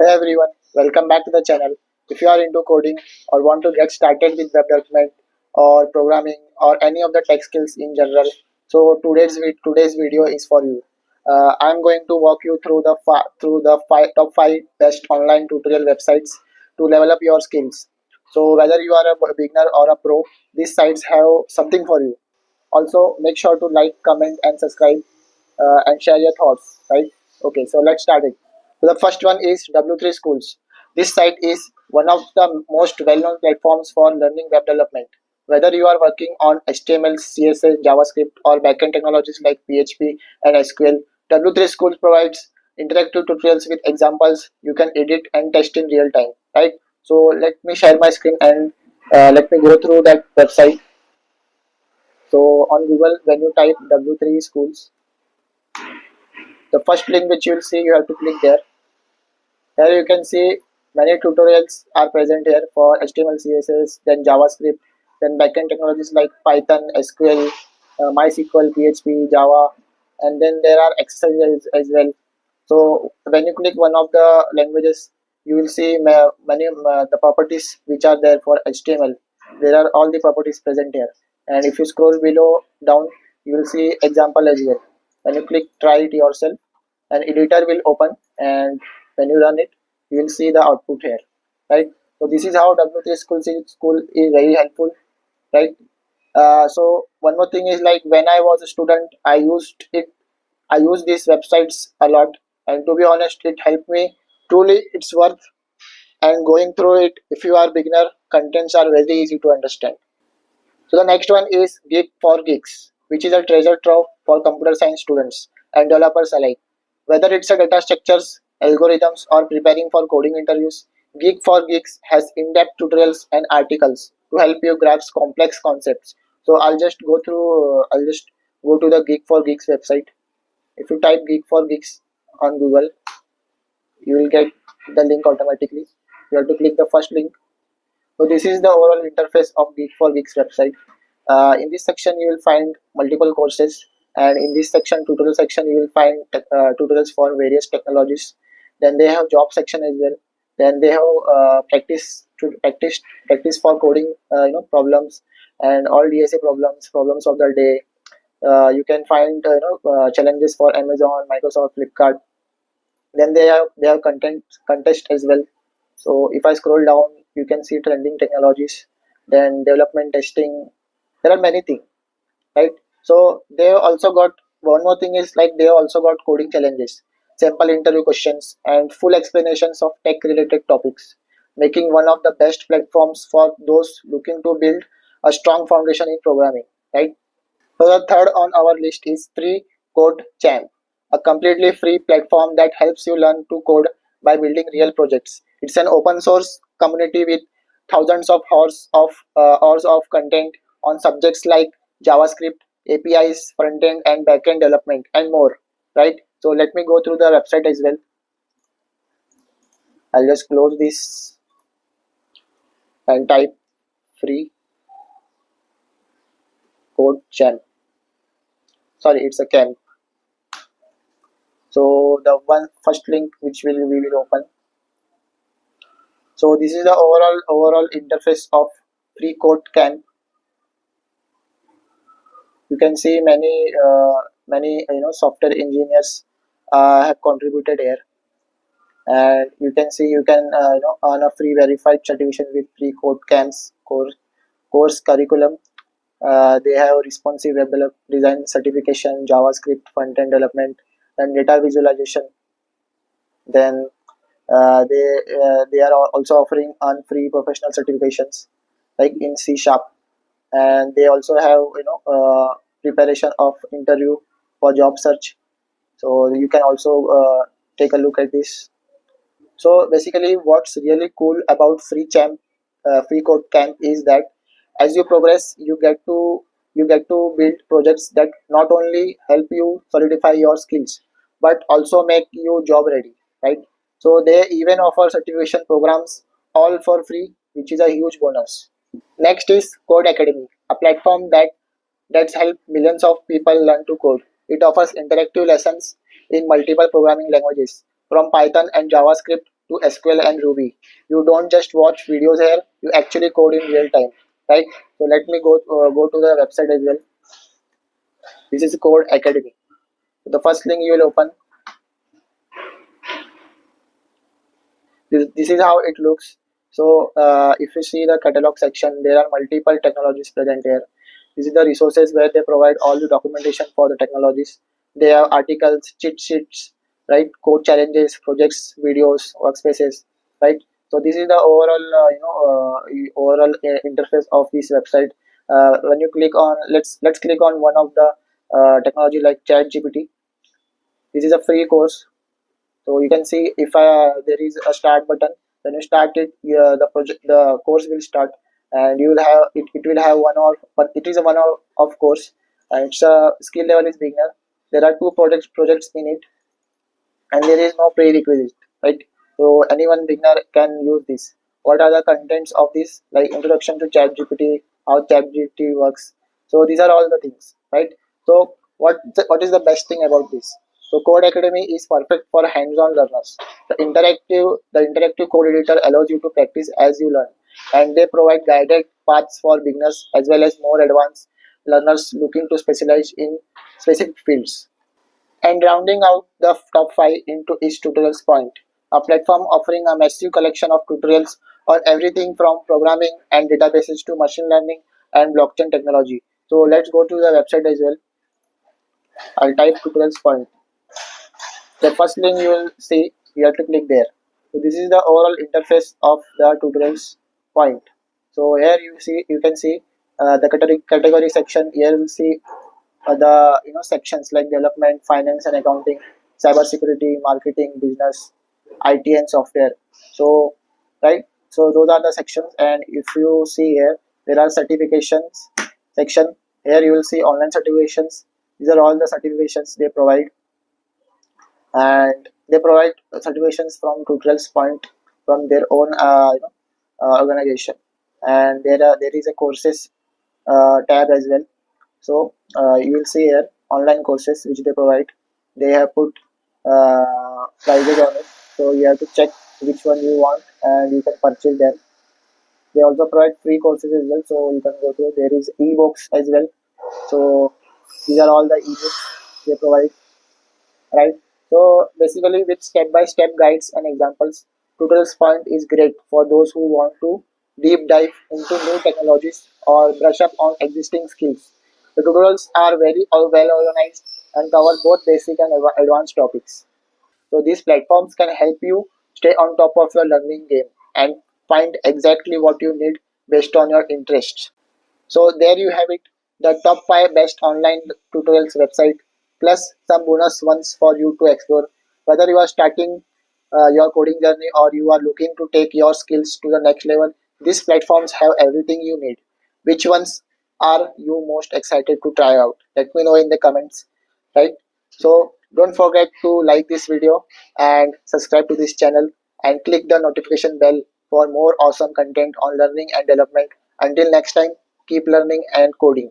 Hey everyone, welcome back to the channel. If you are into coding or want to get started with web development or programming or any of the tech skills in general, so today's video is for you. I'm going to walk you through top five best online tutorial websites to level up your skills. So whether you are a beginner or a pro, these sites have something for you. Also, make sure to like, comment, and subscribe and share your thoughts. Right? Okay, so let's start it. So the first one is W3 Schools. This site is one of the most well-known platforms for learning web development. Whether you are working on HTML, CSS, JavaScript, or backend technologies like PHP and SQL, W3 Schools provides interactive tutorials with examples you can edit and test in real time. Right? So let me share my screen and let me go through that website. So on Google, when you type W3 Schools, the first link which you will see, you have to click there. Here you can see many tutorials are present here for HTML, CSS, then JavaScript, then backend technologies like Python, SQL, MySQL, PHP, Java, and then there are exercises as well. So when you click one of the languages, you will see many the properties which are there for HTML. There are all the properties present here. And if you scroll below down, you will see example as well. When you click try it yourself, an editor will open, and when you run it, you will see the output here, right? So this is how W3 school is very helpful, right? So one more thing is, like, when I was a student, I used these websites a lot, and to be honest, it helped me. Truly, it's worth and going through it. If you are beginner, contents are very easy to understand. So the next one is Geek for Geeks, which is a treasure trove for computer science students and developers alike. Whether it's a data structures, algorithms, or preparing for coding interviews, Geek for Geeks has in-depth tutorials and articles to help you grasp complex concepts. So I'll just go to the Geek for Geeks website. If you type Geek for Geeks on Google, you will get the link automatically. You have to click the first link. So this is the overall interface of Geek for Geeks website. In this section, you will find multiple courses, and in this section, tutorial section, you will find tutorials for various technologies. Then they have job section as well. Then they have practice for coding, problems and all DSA problems of the day. You can find challenges for Amazon, Microsoft, Flipkart. Then they have content contest as well. So if I scroll down, you can see trending technologies, then development testing. There are many things, right? So they also got one more thing is, like, they also got coding challenges, sample interview questions, and full explanations of tech related topics, making one of the best platforms for those looking to build a strong foundation in programming, right? So the third on our list is Free Code Champ, a completely free platform that helps you learn to code by building real projects. It's an open source community with thousands of hours of content on subjects like JavaScript, APIs, front end and back end development, and more. Right? So let me go through the website as well. I'll just close this and type Free Code Champ. Sorry, it's a camp. So the one first link which we will open. So this is the overall interface of Free Code Camp. You can see many software engineers have contributed here, and you can see you can earn a free verified certification with Free Code Camp's course curriculum. They have responsive web design certification, JavaScript front end development, and data visualization. Then they are also offering on free professional certifications like in C sharp, and they also have preparation of interview for job search. So you can also take a look at this. So basically, what's really cool about free code camp is that as you progress, you get to build projects that not only help you solidify your skills but also make you job ready, right? So they even offer certification programs all for free, which is a huge bonus. Next is Code Academy, a platform that's helped millions of people learn to code. It offers interactive lessons in multiple programming languages, from Python and JavaScript to SQL and Ruby. You don't just watch videos here, you actually code in real time, right? So let me go to the website as well. This is Code Academy. The first link you will open, this is how it looks. So if you see the catalog section, there are multiple technologies present here. This is the resources where they provide all the documentation for the technologies. They have articles, cheat sheets, right? Code challenges, projects, videos, workspaces, right? So this is the overall, overall interface of this website. When you click on, let's click on one of the technology like ChatGPT. This is a free course, so you can see if there is a start button, when you start it, the course will start, and you will have it will have 1 hour, but it is a 1 hour of course, and it's a skill level is beginner. There are two projects in it, and there is no prerequisite, right? So anyone beginner can use this. What are the contents of this? Like introduction to ChatGPT, how ChatGPT works. So these are all the things, right? So what is the best thing about this? So Code Academy is perfect for hands-on learners. The interactive code editor allows you to practice as you learn, and they provide guided paths for beginners as well as more advanced learners looking to specialize in specific fields. And rounding out the top 5 into each tutorials point, a platform offering a massive collection of tutorials on everything from programming and databases to machine learning and blockchain technology. So let's go to the website as well. I'll type tutorials point. The first link you will see, you have to click there. So this is the overall interface of the tutorials point. So here you can see the category section. Here you will see the sections like development, finance and accounting, cyber security, marketing, business, IT and software. So right, so those are the sections, and if you see here, there are certifications section. Here you will see online certifications. These are all the certifications they provide, and they provide certifications from tutorials point from their own organization. And there is a courses tab as well. So you will see here online courses which they provide. They have put prices on it, so you have to check which one you want and you can purchase them. They also provide free courses as well, so you can go to. There is ebooks as well. So these are all the ebooks they provide, right? So basically, with step-by-step guides and examples, Tutorials Point is great for those who want to deep dive into new technologies or brush up on existing skills. The tutorials are very well organized and cover both basic and advanced topics. So these platforms can help you stay on top of your learning game and find exactly what you need based on your interests. So there you have it, the top 5 best online tutorials website, plus some bonus ones for you to explore. Whether you are starting your coding journey or you are looking to take your skills to the next level, these platforms have everything you need. Which ones are you most excited to try out? Let me know in the comments, right? So don't forget to like this video and subscribe to this channel and click the notification bell for more awesome content on learning and development. Until next time, keep learning and coding.